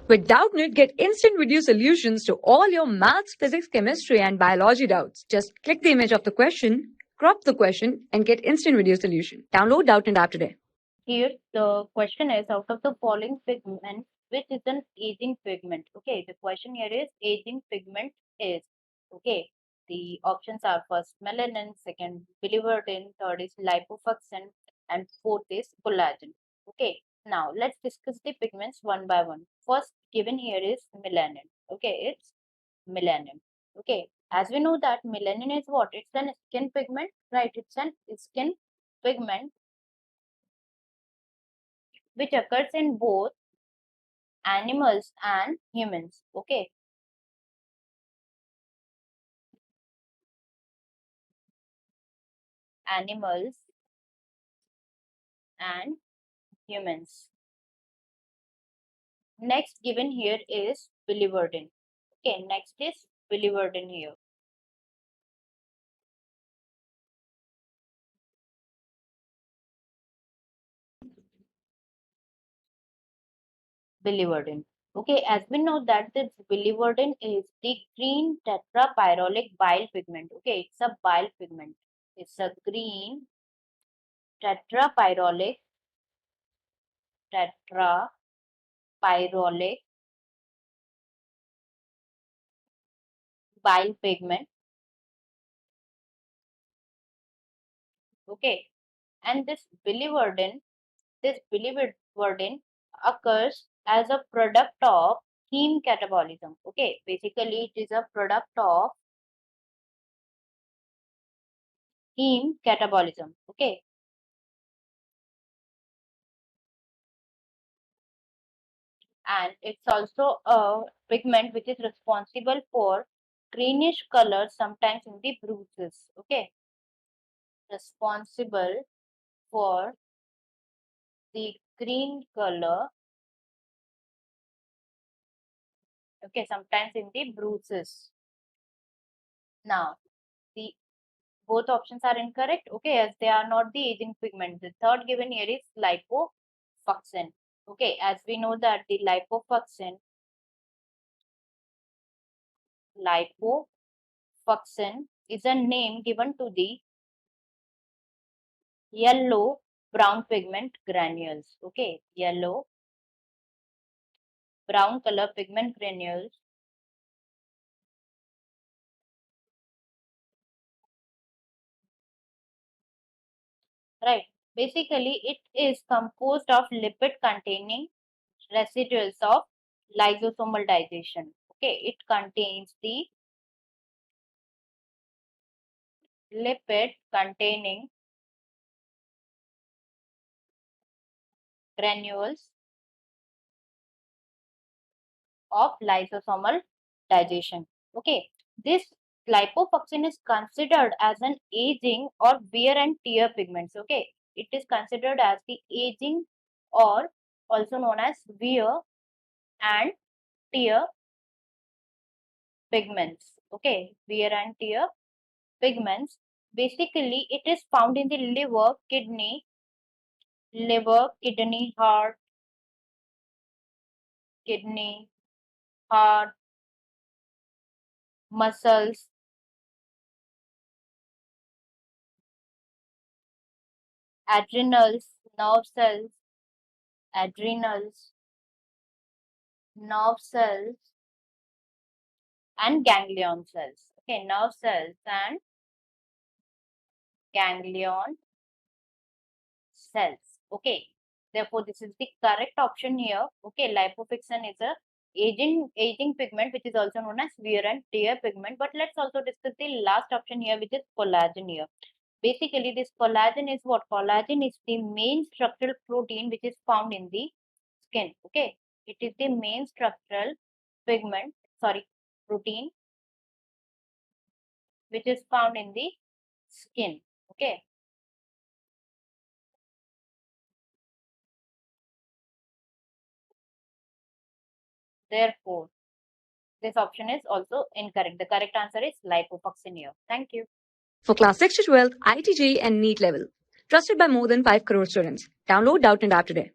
With Doubtnut, get instant video solutions to all your maths, physics, chemistry, and biology doubts. Just click the image of the question, crop the question, and get instant video solution. Download Doubtnut app today. Here the question is, out of the following pigment, which is an aging pigment? Okay, the question here is aging pigment is. Okay, the options are first melanin, second biliverdin, third is lipofuscin, and fourth is collagen. Okay, now let's discuss the pigments one by one. First given here is melanin. Okay, it's melanin. Okay, as we know that melanin is what? It's an skin pigment, right? It's an skin pigment which occurs in both animals and humans. Okay, animals and humans. Next given here is biliverdin. Okay, next is biliverdin here. Biliverdin. Okay, as we know that this biliverdin is the green tetrapyrrolic bile pigment. Okay, it's a bile pigment. It's a green tetrapyrrolic bile pigment. Okay, and this biliverdin occurs as a product of heme catabolism. Okay, basically it is a product of heme catabolism. Okay, and it's also a pigment which is responsible for greenish color sometimes in the bruises. Okay, responsible for the green color. Okay, sometimes in the bruises. Now the both options are incorrect. Okay, as they are not the aging pigment. The third given here is lipofuscin. Okay, as we know that the lipofuscin is a name given to the yellow brown pigment granules. Okay, yellow brown color pigment granules right. Basically it is composed of lipid containing residuals of lysosomal digestion. Okay, it contains the lipid containing granules of lysosomal digestion. Okay, this lipofuscin is considered as an aging or wear and tear pigments. Okay, it is considered as the aging or also known as wear and tear pigments. Okay, wear and tear pigments. Basically, it is found in the liver, kidney, heart, muscles, adrenals, nerve cells, adrenals, nerve cells, and ganglion cells. Okay, nerve cells and ganglion cells. Okay, therefore this is the correct option here. Okay, lipofuscin is a aging pigment which is also known as wear and tear pigment. But let's also discuss the last option here, which is collagen here. Basically, this collagen is what? Collagen is the main structural protein which is found in the skin. Okay, it is the main structural protein which is found in the skin. Okay, therefore this option is also incorrect. The correct answer is lipofuscin here. Thank you. For class 6 to 12, IIT JEE and NEET level. Trusted by more than 5 crore students. Download Doubtnut app today.